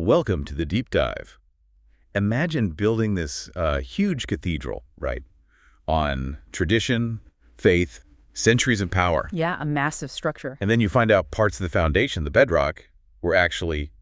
Welcome to the deep dive. Imagine building this huge cathedral, right, on tradition, faith, centuries of power. Yeah, a massive structure. And then you find out parts of the foundation, the bedrock, were actually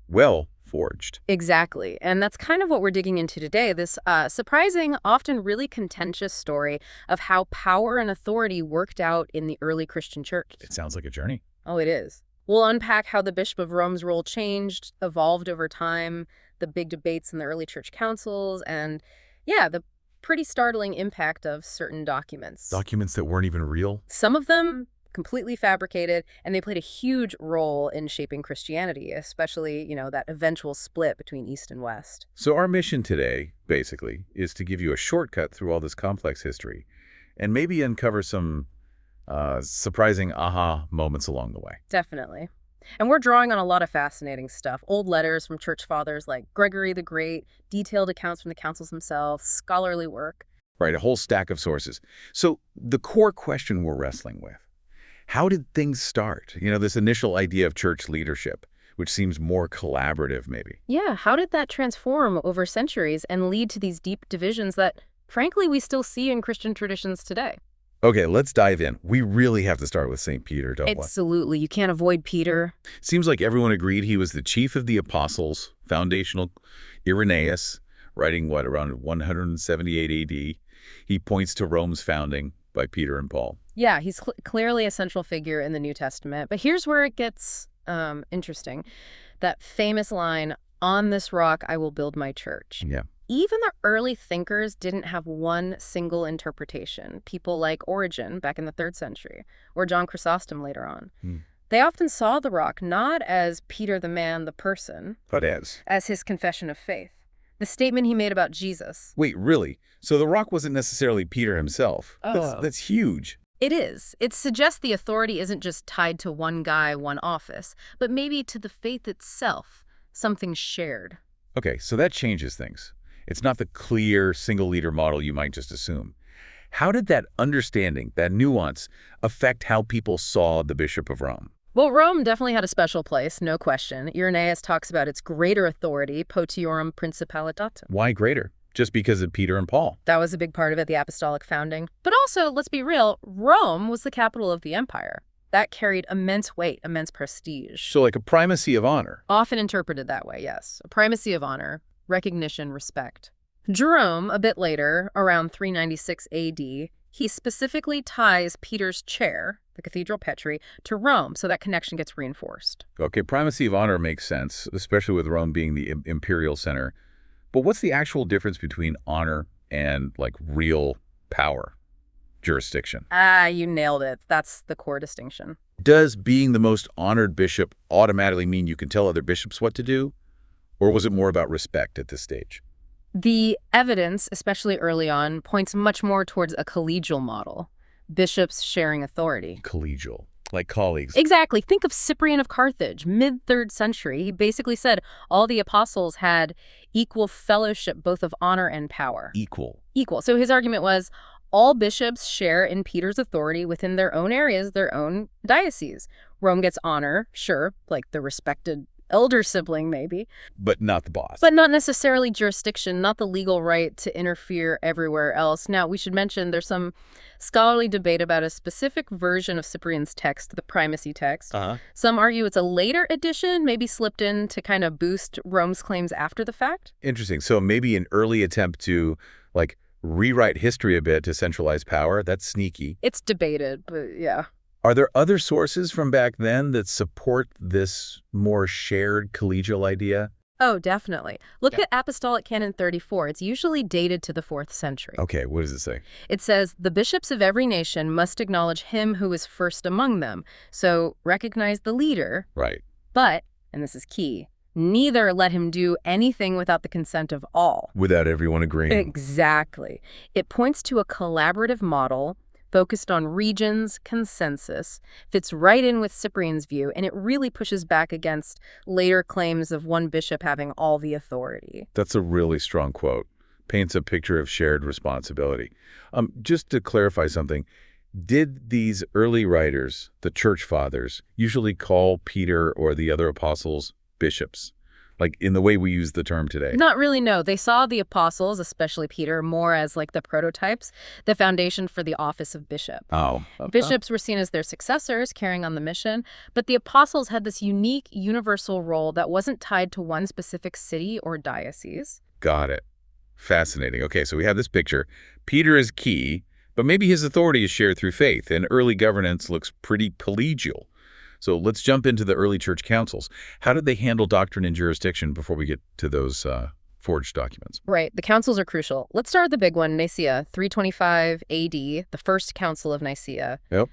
well forged. Exactly. And that's kind of what we're digging into today, this surprising, often really contentious story of how power and authority worked out in the early Christian church. It sounds like a journey. Oh, it is. We'll unpack how the Bishop of Rome's role changed, evolved over time, the big debates in the early church councils, and, yeah, the pretty startling impact of certain documents. Documents that weren't even real? Some of them completely fabricated, and they played a huge role in shaping Christianity, especially, that eventual split between East and West. So our mission today, basically, is to give you a shortcut through all this complex history and maybe uncover some surprising aha moments along the way. Definitely. And we're drawing on a lot of fascinating stuff. Old letters from church fathers like Gregory the Great, detailed accounts from the councils themselves, scholarly work. Right, a whole stack of sources. So the core question we're wrestling with, how did things start? This initial idea of church leadership, which seems more collaborative maybe. Yeah, how did that transform over centuries and lead to these deep divisions that, frankly, we still see in Christian traditions today? Okay, let's dive in. We really have to start with St. Peter, don't we? Absolutely. You can't avoid Peter. Seems like everyone agreed he was the chief of the apostles, foundational Irenaeus, writing, around 178 AD. He points to Rome's founding by Peter and Paul. Yeah, he's clearly a central figure in the New Testament. But here's where it gets interesting. That famous line, "On this rock I will build my church." Yeah. Even the early thinkers didn't have one single interpretation. People like Origen back in the 3rd century, or John Chrysostom later on. They often saw the rock not as Peter the man, the person, But as his confession of faith. The statement he made about Jesus. Wait, really? So the rock wasn't necessarily Peter himself? Oh. That's huge. It is. It suggests the authority isn't just tied to one guy, one office, but maybe to the faith itself, something shared. Okay, so that changes things. It's not the clear single leader model you might just assume. How did that understanding, that nuance, affect how people saw the Bishop of Rome? Well, Rome definitely had a special place, no question. Irenaeus talks about its greater authority, potiorum principalitatem. Why greater? Just because of Peter and Paul? That was a big part of it, the apostolic founding. But also, let's be real, Rome was the capital of the empire. That carried immense weight, immense prestige. So like a primacy of honor. Often interpreted that way, yes. A primacy of honor, recognition, respect. Jerome, a bit later, around 396 AD, he specifically ties Peter's chair, the Cathedral Petri, to Rome, so that connection gets reinforced. Okay, primacy of honor makes sense, especially with Rome being the imperial center. But what's the actual difference between honor and, real power, jurisdiction? You nailed it. That's the core distinction. Does being the most honored bishop automatically mean you can tell other bishops what to do? Or was it more about respect at this stage? The evidence, especially early on, points much more towards a collegial model, bishops sharing authority. Collegial, like colleagues. Exactly. Think of Cyprian of Carthage, mid-3rd century. He basically said all the apostles had equal fellowship, both of honor and power. Equal. So his argument was all bishops share in Peter's authority within their own areas, their own dioceses. Rome gets honor, sure, like the respected elder sibling, maybe. But not the boss. But not necessarily jurisdiction, not the legal right to interfere everywhere else. Now, we should mention there's some scholarly debate about a specific version of Cyprian's text, the primacy text. Some argue it's a later addition, maybe slipped in to kind of boost Rome's claims after the fact. Interesting. So maybe an early attempt to, rewrite history a bit to centralize power. That's sneaky. It's debated, but yeah. Are there other sources from back then that support this more shared collegial idea? Oh, definitely. Look at Apostolic Canon 34. It's usually dated to the 4th century. Okay, what does it say? It says, the bishops of every nation must acknowledge him who is first among them. So recognize the leader. Right. But, and this is key, neither let him do anything without the consent of all. Without everyone agreeing. Exactly. It points to a collaborative model focused on regions, consensus, fits right in with Cyprian's view, and it really pushes back against later claims of one bishop having all the authority. That's a really strong quote. Paints a picture of shared responsibility. Just to clarify something, did these early writers, the church fathers, usually call Peter or the other apostles bishops? like in the way we use the term today? Not really, no. They saw the apostles, especially Peter, more as like the prototypes, the foundation for the office of bishop. Oh. Okay. Bishops were seen as their successors, carrying on the mission, but the apostles had this unique, universal role that wasn't tied to one specific city or diocese. Got it. Fascinating. Okay, so we have this picture. Peter is key, but maybe his authority is shared through faith, and early governance looks pretty collegial. So let's jump into the early church councils. How did they handle doctrine and jurisdiction before we get to those forged documents? Right. The councils are crucial. Let's start with the big one, Nicaea, 325 AD, the First Council of Nicaea. Yep.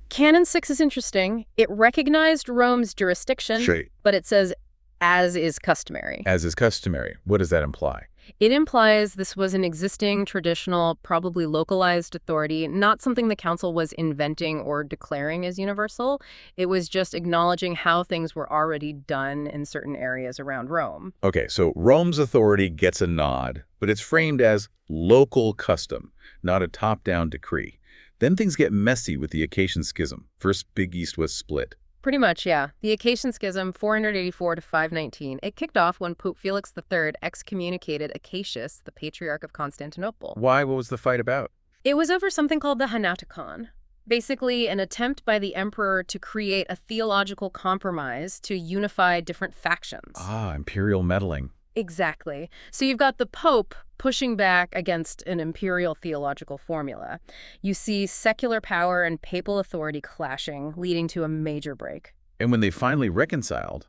Canon 6 is interesting. It recognized Rome's jurisdiction, Straight. but it says, as is customary. As is customary. What does that imply? It implies this was an existing, traditional, probably localized authority, not something the council was inventing or declaring as universal. It was just acknowledging how things were already done in certain areas around Rome. Okay, so Rome's authority gets a nod, but it's framed as local custom, not a top-down decree. Then things get messy with the Acacian Schism. First big East-West split. Pretty much, yeah. The Acacian Schism, 484 to 519, it kicked off when Pope Felix III excommunicated Acacius, the Patriarch of Constantinople. Why? What was the fight about? It was over something called the Hanaticon, basically an attempt by the emperor to create a theological compromise to unify different factions. Ah, imperial meddling. Exactly. So you've got the Pope pushing back against an imperial theological formula. You see secular power and papal authority clashing, leading to a major break. And when they finally reconciled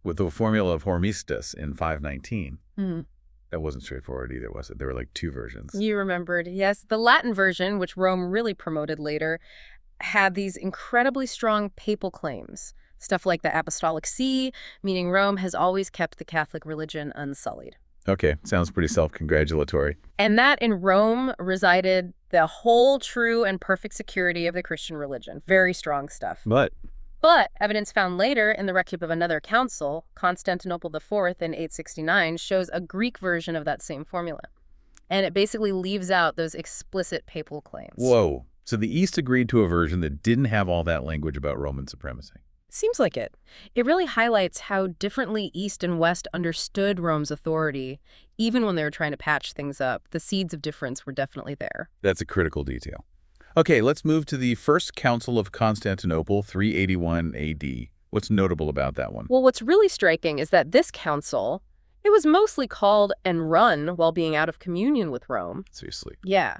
with the formula of Hormisdas in 519, that wasn't straightforward either, was it? There were like two versions. You remembered, yes. The Latin version, which Rome really promoted later, had these incredibly strong papal claims. Stuff like the Apostolic See, meaning Rome has always kept the Catholic religion unsullied. Okay, sounds pretty self-congratulatory. And that in Rome resided the whole true and perfect security of the Christian religion. Very strong stuff. But evidence found later in the record of another council, Constantinople IV in 869, shows a Greek version of that same formula. And it basically leaves out those explicit papal claims. Whoa. So the East agreed to a version that didn't have all that language about Roman supremacy. Seems like it. It really highlights how differently East and West understood Rome's authority, even when they were trying to patch things up. The seeds of difference were definitely there. That's a critical detail. Okay, let's move to the First Council of Constantinople, 381 AD. What's notable about that one? Well, what's really striking is that this council, it was mostly called and run while being out of communion with Rome. Seriously. Yeah.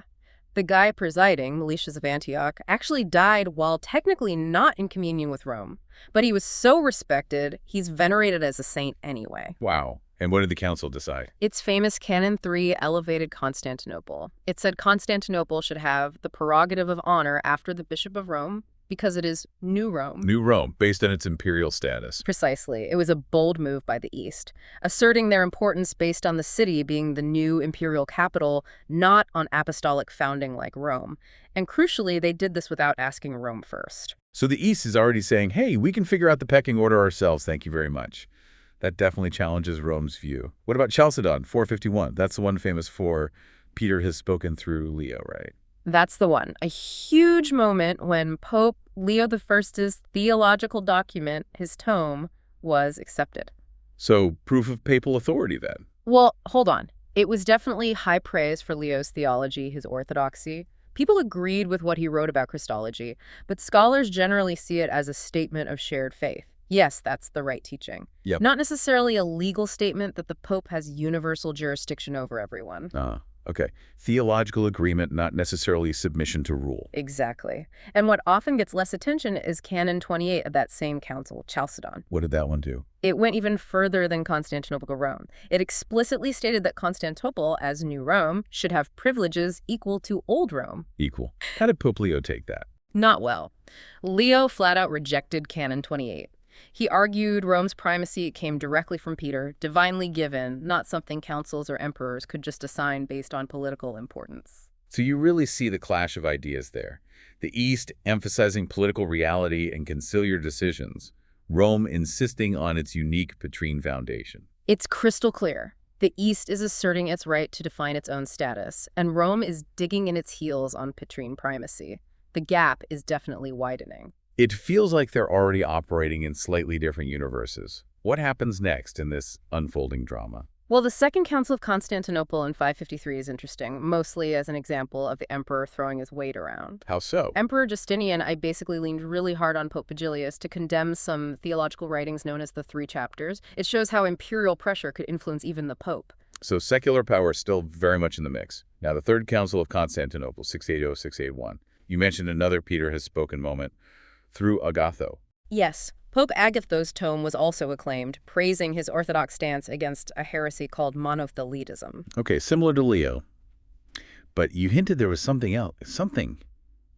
The guy presiding, Meletius of Antioch, actually died while technically not in communion with Rome. But he was so respected, he's venerated as a saint anyway. Wow. And what did the council decide? Its famous Canon 3 elevated Constantinople. It said Constantinople should have the prerogative of honor after the Bishop of Rome because it is New Rome. New Rome, based on its imperial status. Precisely. It was a bold move by the East, asserting their importance based on the city being the new imperial capital, not on apostolic founding like Rome. And crucially, they did this without asking Rome first. So the East is already saying, hey, we can figure out the pecking order ourselves, thank you very much. That definitely challenges Rome's view. What about Chalcedon, 451? That's the one famous for Peter has spoken through Leo, right? That's the one. A huge moment when Pope Leo I's theological document, his tome, was accepted. So proof of papal authority then? Well, hold on. It was definitely high praise for Leo's theology, his orthodoxy. People agreed with what he wrote about Christology, but scholars generally see it as a statement of shared faith. Yes, that's the right teaching. Yep. Not necessarily a legal statement that the Pope has universal jurisdiction over everyone. Okay. Theological agreement, not necessarily submission to rule. Exactly. And what often gets less attention is Canon 28 of that same council, Chalcedon. What did that one do? It went even further than Constantinople to Rome. It explicitly stated that Constantinople, as New Rome, should have privileges equal to Old Rome. Equal. How did Pope Leo take that? Not well. Leo flat out rejected Canon 28. He argued Rome's primacy came directly from Peter, divinely given, not something councils or emperors could just assign based on political importance. So you really see the clash of ideas there. The East emphasizing political reality and conciliar decisions, Rome insisting on its unique Petrine foundation. It's crystal clear. The East is asserting its right to define its own status, and Rome is digging in its heels on Petrine primacy. The gap is definitely widening. It feels like they're already operating in slightly different universes. what happens next in this unfolding drama? Well, the Second Council of Constantinople in 553 is interesting, mostly as an example of the emperor throwing his weight around. How so? Emperor Justinian, I basically leaned really hard on Pope Vigilius to condemn some theological writings known as the Three Chapters. It shows how imperial pressure could influence even the Pope. So secular power is still very much in the mix. Now, the Third Council of Constantinople, 680-681. You mentioned another Peter has spoken moment through Agatho. Yes, Pope Agatho's tome was also acclaimed, praising his orthodox stance against a heresy called monothelitism. Okay, similar to Leo. But you hinted there was something else, something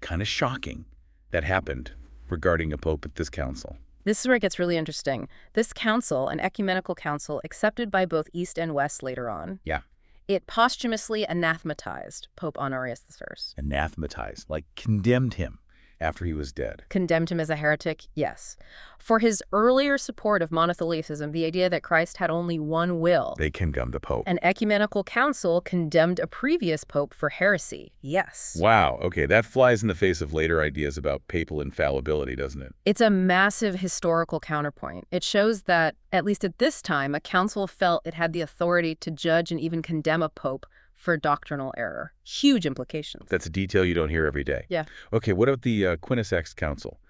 kind of shocking that happened regarding a pope at this council. This is where it gets really interesting. This council, an ecumenical council accepted by both East and West later on, Yeah. it posthumously anathematized Pope Honorius I. Anathematized, like condemned him after he was dead. Condemned him as a heretic? Yes. For his earlier support of monothelitism, the idea that Christ had only one will. They condemned the pope. An ecumenical council condemned a previous pope for heresy. Yes. Wow, okay, that flies in the face of later ideas about papal infallibility, doesn't it? It's a massive historical counterpoint. It shows that, at least at this time, a council felt it had the authority to judge and even condemn a pope for doctrinal error. Huge implications. That's a detail you don't hear every day. Yeah. Okay, what about the Quinisext Council,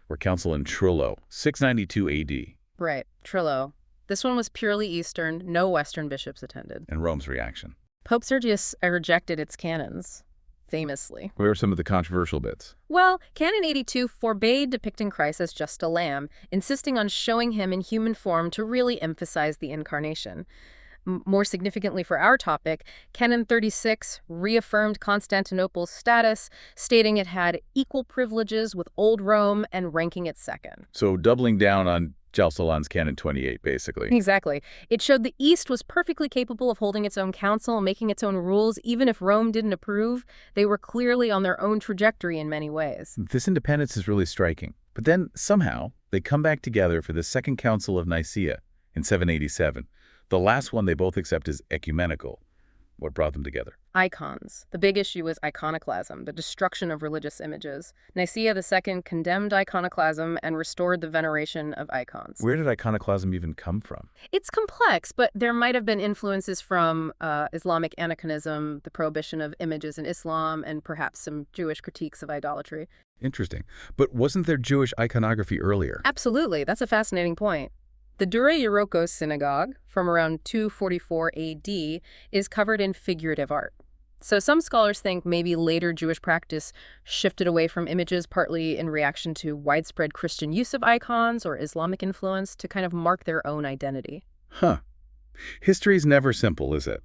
or Council in Trullo, 692 A.D.? Right, Trillo. This one was purely Eastern, no Western bishops attended. And Rome's reaction. Pope Sergius rejected its canons, famously. Where are some of the controversial bits? Well, Canon 82 forbade depicting Christ as just a lamb, insisting on showing him in human form to really emphasize the incarnation. More significantly for our topic, Canon 36 reaffirmed Constantinople's status, stating it had equal privileges with Old Rome and ranking it second. So doubling down on Chalcedon's Canon 28, basically. Exactly. It showed the East was perfectly capable of holding its own council, making its own rules, even if Rome didn't approve. They were clearly on their own trajectory in many ways. This independence is really striking. But then, somehow, they come back together for the Second Council of Nicaea in 787. The last one they both accept is ecumenical. What brought them together? Icons. The big issue was iconoclasm, the destruction of religious images. Nicaea II condemned iconoclasm and restored the veneration of icons. Where did iconoclasm even come from? It's complex, but there might have been influences from Islamic aniconism, the prohibition of images in Islam, and perhaps some Jewish critiques of idolatry. Interesting. But wasn't there Jewish iconography earlier? Absolutely. That's a fascinating point. The Dura Eurokos synagogue, from around 244 AD, is covered in figurative art. So some scholars think maybe later Jewish practice shifted away from images, partly in reaction to widespread Christian use of icons or Islamic influence to kind of mark their own identity. Huh. History's never simple, is it?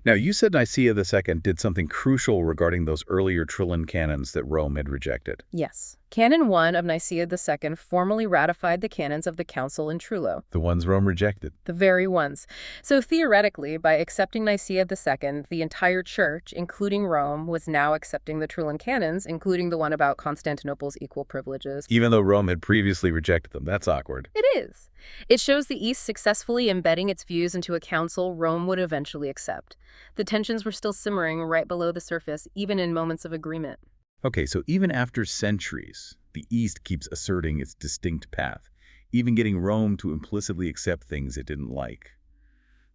Now, you said Nicaea II did something crucial regarding those earlier Trillian canons that Rome had rejected. Yes. Canon 1 of Nicaea II formally ratified the canons of the Council in Trullo. The ones Rome rejected. The very ones. So theoretically, by accepting Nicaea II, the entire church, including Rome, was now accepting the Trillian canons, including the one about Constantinople's equal privileges. Even though Rome had previously rejected them. That's awkward. It is. It shows the East successfully embedding its views into a council Rome would eventually accept. The tensions were still simmering right below the surface, even in moments of agreement. Okay, so even after centuries, the East keeps asserting its distinct path, even getting Rome to implicitly accept things it didn't like.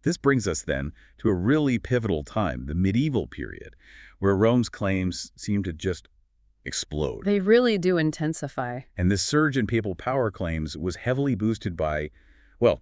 This brings us then to a really pivotal time, the medieval period, where Rome's claims seem to just explode. They really do intensify. And this surge in papal power claims was heavily boosted by, well,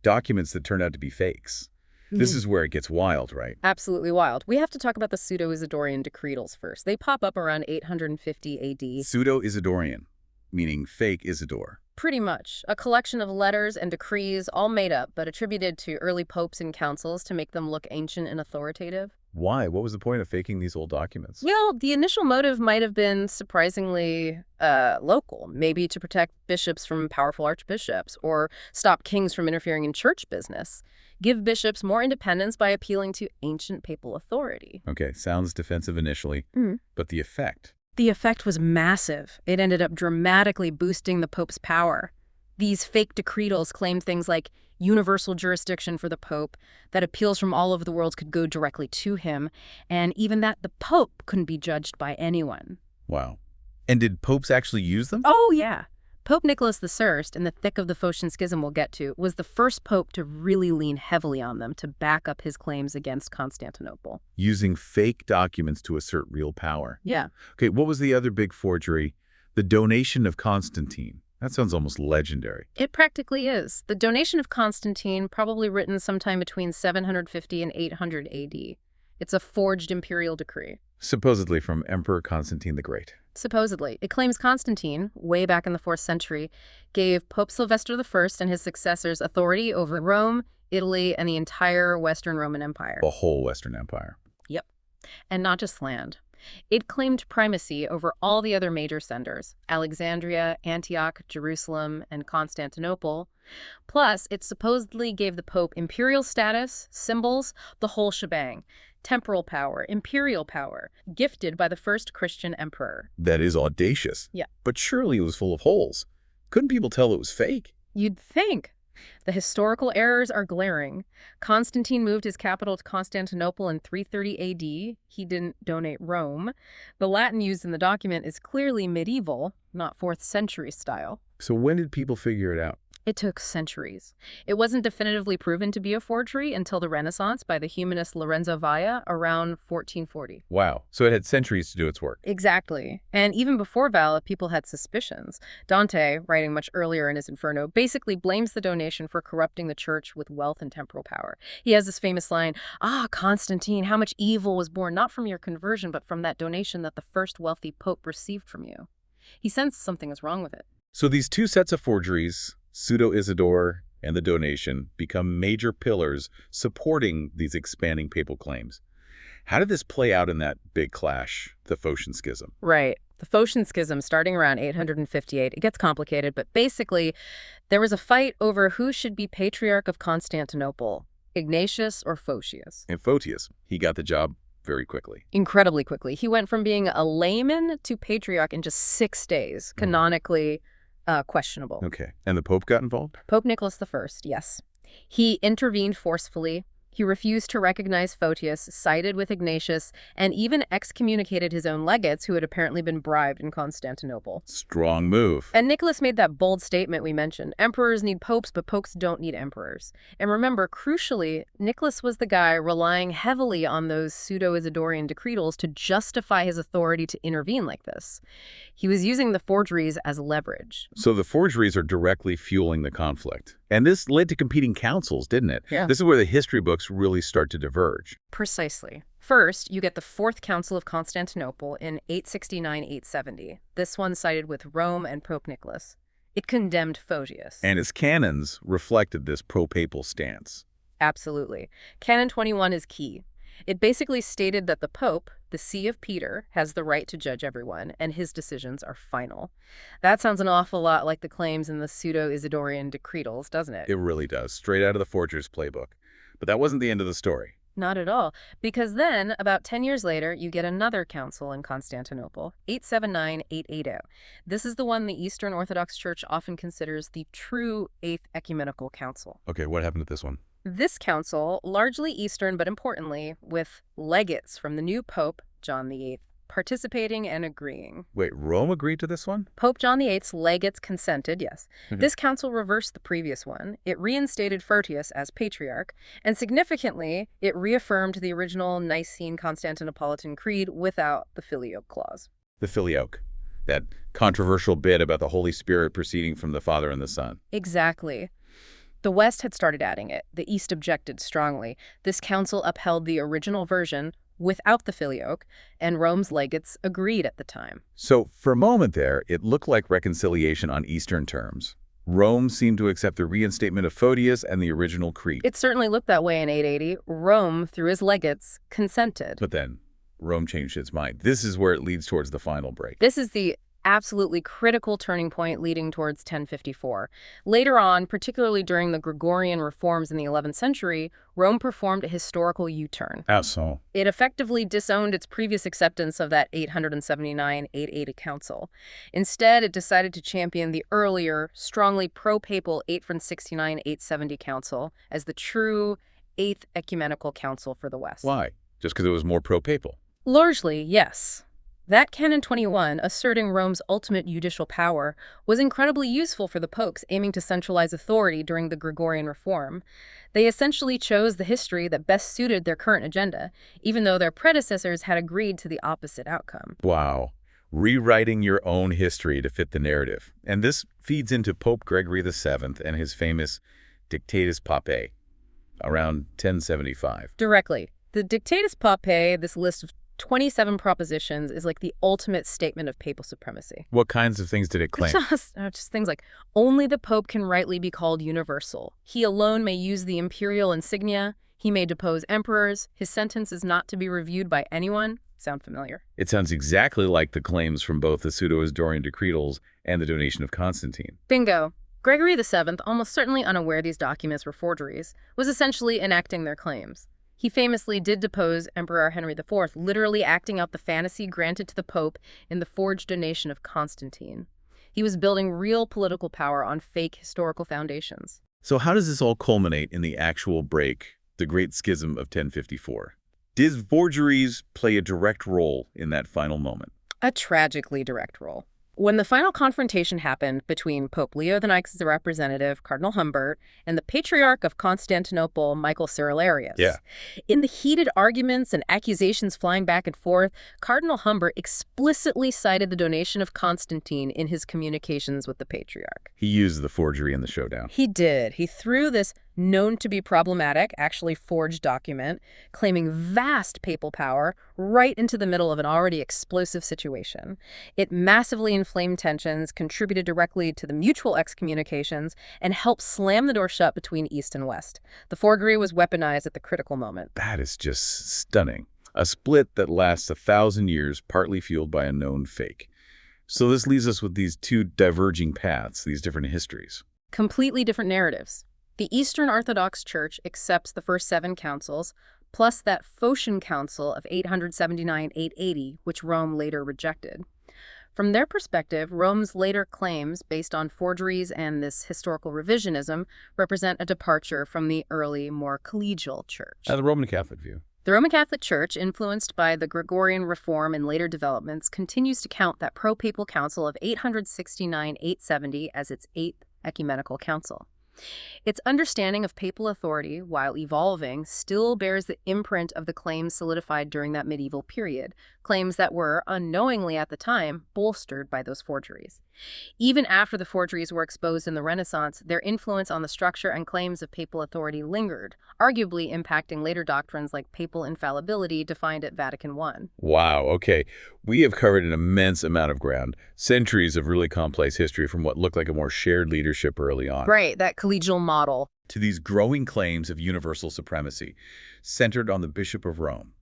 documents that turned out to be fakes. This is where it gets wild, right? Absolutely wild. We have to talk about the Pseudo-Isidorian decretals first. They pop up around 850 AD. Pseudo-Isidorian, meaning fake Isidore. Pretty much. A collection of letters and decrees, all made up, but attributed to early popes and councils to make them look ancient and authoritative. Why? What was the point of faking these old documents? Well, the initial motive might have been surprisingly local, maybe to protect bishops from powerful archbishops, or stop kings from interfering in church business. Give bishops more independence by appealing to ancient papal authority. Okay, sounds defensive initially, but the effect? The effect was massive. It ended up dramatically boosting the Pope's power. These fake decretals claimed things like universal jurisdiction for the Pope, that appeals from all over the world could go directly to him, and even that the Pope couldn't be judged by anyone. Wow. And did popes actually use them? Oh, yeah. Pope Nicholas I, in the thick of the Phocian Schism we'll get to, was the first pope to really lean heavily on them to back up his claims against Constantinople. Using fake documents to assert real power. Yeah. Okay, what was the other big forgery? The donation of Constantine. That sounds almost legendary. It practically is. The donation of Constantine, probably written sometime between 750 and 800 AD. It's a forged imperial decree. Supposedly from Emperor Constantine the Great. Supposedly. It claims Constantine, way back in the 4th century, gave Pope Sylvester I and his successors authority over Rome, Italy, and the entire Western Roman Empire. The whole Western Empire. Yep. And not just land. It claimed primacy over all the other major centers, Alexandria, Antioch, Jerusalem, and Constantinople. Plus, it supposedly gave the Pope imperial status, symbols, the whole shebang. Temporal power, imperial power, gifted by the first Christian emperor. That is audacious. Yeah. But surely it was full of holes. Couldn't people tell it was fake? You'd think. The historical errors are glaring. Constantine moved his capital to Constantinople in 330 AD. He didn't donate Rome. The Latin used in the document is clearly medieval, not 4th century style. So when did people figure it out? It took centuries. It wasn't definitively proven to be a forgery until the Renaissance by the humanist Lorenzo Valla around 1440. Wow. So it had centuries to do its work. Exactly. And even before Valla, people had suspicions. Dante, writing much earlier in his Inferno, basically blames the donation for corrupting the church with wealth and temporal power. He has this famous line, Constantine, how much evil was born not from your conversion, but from that donation that the first wealthy pope received from you. He sensed something was wrong with it. So these two sets of forgeries, Pseudo-Isidore and the donation, become major pillars supporting these expanding papal claims. How did this play out in that big clash, the Phocian Schism? Right. The Phocian Schism, starting around 858, it gets complicated, but basically there was a fight over who should be Patriarch of Constantinople, Ignatius or Photius. And Photius, he got the job very quickly. Incredibly quickly. He went from being a layman to Patriarch in just 6 days, canonically questionable. Okay. And the Pope got involved? Pope Nicholas I, yes. He intervened forcefully. He refused to recognize Photius, sided with Ignatius, and even excommunicated his own legates who had apparently been bribed in Constantinople. Strong move. And Nicholas made that bold statement we mentioned. Emperors need popes, but popes don't need emperors. And remember, crucially, Nicholas was the guy relying heavily on those pseudo-Isidorian decretals to justify his authority to intervene like this. He was using the forgeries as leverage. So the forgeries are directly fueling the conflict. And this led to competing councils, didn't it? Yeah. This is where the history books really start to diverge. Precisely. First, you get the Fourth Council of Constantinople in 869-870. This one sided with Rome and Pope Nicholas. It condemned Photius. And its canons reflected this pro-papal stance. Absolutely. Canon 21 is key. It basically stated that the Pope, the See of Peter, has the right to judge everyone, and his decisions are final. That sounds an awful lot like the claims in the pseudo-Isidorian decretals, doesn't it? It really does, straight out of the forger's playbook. But that wasn't the end of the story. Not at all, because then, about 10 years later, you get another council in Constantinople, 879-880. This is the one the Eastern Orthodox Church often considers the true Eighth Ecumenical Council. Okay, what happened at this one? This council, largely Eastern but importantly, with legates from the new Pope, John VIII, participating and agreeing. Wait, Rome agreed to this one? Pope John VIII's legates consented, yes. This council reversed the previous one. It reinstated Photius as patriarch, and significantly, it reaffirmed the original Nicene Constantinopolitan Creed without the Filioque clause. The Filioque, that controversial bit about the Holy Spirit proceeding from the Father and the Son. Exactly. The West had started adding it. The East objected strongly. This council upheld the original version without the Filioque, and Rome's legates agreed at the time. So for a moment there, it looked like reconciliation on Eastern terms. Rome seemed to accept the reinstatement of Photius and the original creed. It certainly looked that way in 880. Rome, through his legates, consented. But then Rome changed its mind. This is where it leads towards the final break. This is the absolutely critical turning point leading towards 1054. Later on, particularly during the Gregorian reforms in the 11th century, Rome performed a historical U-turn. How so? It effectively disowned its previous acceptance of that 879-880 council. Instead, it decided to champion the earlier, strongly pro-papal 869-870 council as the true Eighth Ecumenical Council for the West. Why? Just because it was more pro-papal? Largely, yes. That Canon 21, asserting Rome's ultimate judicial power, was incredibly useful for the popes aiming to centralize authority during the Gregorian reform. They essentially chose the history that best suited their current agenda, even though their predecessors had agreed to the opposite outcome. Wow. Rewriting your own history to fit the narrative. And this feeds into Pope Gregory VII and his famous Dictatus Papae, around 1075. Directly. The Dictatus Papae, this list of 27 propositions, is like the ultimate statement of papal supremacy. What kinds of things did it claim? Just things like, only the Pope can rightly be called universal. He alone may use the imperial insignia. He may depose emperors. His sentence is not to be reviewed by anyone. Sound familiar? It sounds exactly like the claims from both the Pseudo-Isdorian Decretals and the Donation of Constantine. Bingo. Gregory VII, almost certainly unaware these documents were forgeries, was essentially enacting their claims. He famously did depose Emperor Henry IV, literally acting out the fantasy granted to the Pope in the forged Donation of Constantine. He was building real political power on fake historical foundations. So how does this all culminate in the actual break, the Great Schism of 1054? Did forgeries play a direct role in that final moment? A tragically direct role. When the final confrontation happened between Pope Leo IX's representative, Cardinal Humbert, and the Patriarch of Constantinople, Michael Cerularius, in the heated arguments and accusations flying back and forth, Cardinal Humbert explicitly cited the Donation of Constantine in his communications with the Patriarch. He used the forgery in the showdown. He did. He threw this known to be problematic, actually forged document, claiming vast papal power, right into the middle of an already explosive situation. It massively inflamed tensions, contributed directly to the mutual excommunications, and helped slam the door shut between East and West. The forgery was weaponized at the critical moment. That is just stunning. A split that lasts 1,000 years, partly fueled by a known fake. So this leaves us with these two diverging paths, these different histories. Completely different narratives. The Eastern Orthodox Church accepts the first 7 councils, plus that Phocian Council of 879-880, which Rome later rejected. From their perspective, Rome's later claims, based on forgeries and this historical revisionism, represent a departure from the early, more collegial church. The Roman Catholic view. The Roman Catholic Church, influenced by the Gregorian reform and later developments, continues to count that pro-papal council of 869-870 as its 8th ecumenical council. Its understanding of papal authority, while evolving, still bears the imprint of the claims solidified during that medieval period, claims that were, unknowingly at the time, bolstered by those forgeries. Even after the forgeries were exposed in the Renaissance, their influence on the structure and claims of papal authority lingered, arguably impacting later doctrines like papal infallibility defined at Vatican I. Wow, okay. We have covered an immense amount of ground, centuries of really complex history from what looked like a more shared leadership early on. Right, that collegial model. To these growing claims of universal supremacy, centered on the Bishop of Rome,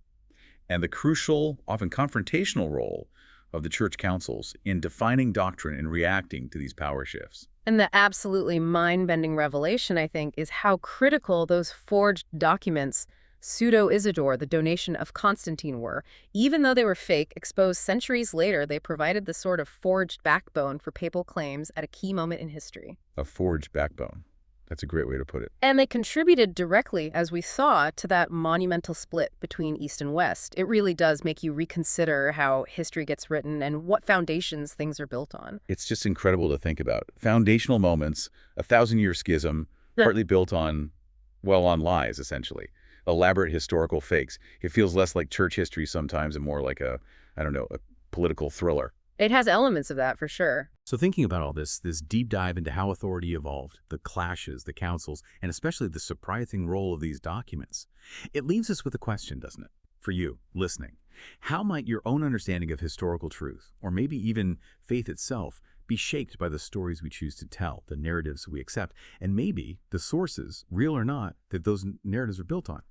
and the crucial, often confrontational role of the church councils in defining doctrine and reacting to these power shifts. And the absolutely mind-bending revelation, I think, is how critical those forged documents, Pseudo-Isidore, the Donation of Constantine, were. Even though they were fake, exposed centuries later, they provided the sort of forged backbone for papal claims at a key moment in history. A forged backbone. That's a great way to put it. And they contributed directly, as we saw, to that monumental split between East and West. It really does make you reconsider how history gets written and what foundations things are built on. It's just incredible to think about. Foundational moments, 1,000-year schism, partly built on, well, on lies, essentially. Elaborate historical fakes. It feels less like church history sometimes and more like a political thriller. It has elements of that, for sure. So thinking about all this deep dive into how authority evolved, the clashes, the councils, and especially the surprising role of these documents, it leaves us with a question, doesn't it? For you, listening, how might your own understanding of historical truth, or maybe even faith itself, be shaped by the stories we choose to tell, the narratives we accept, and maybe the sources, real or not, that those narratives are built on?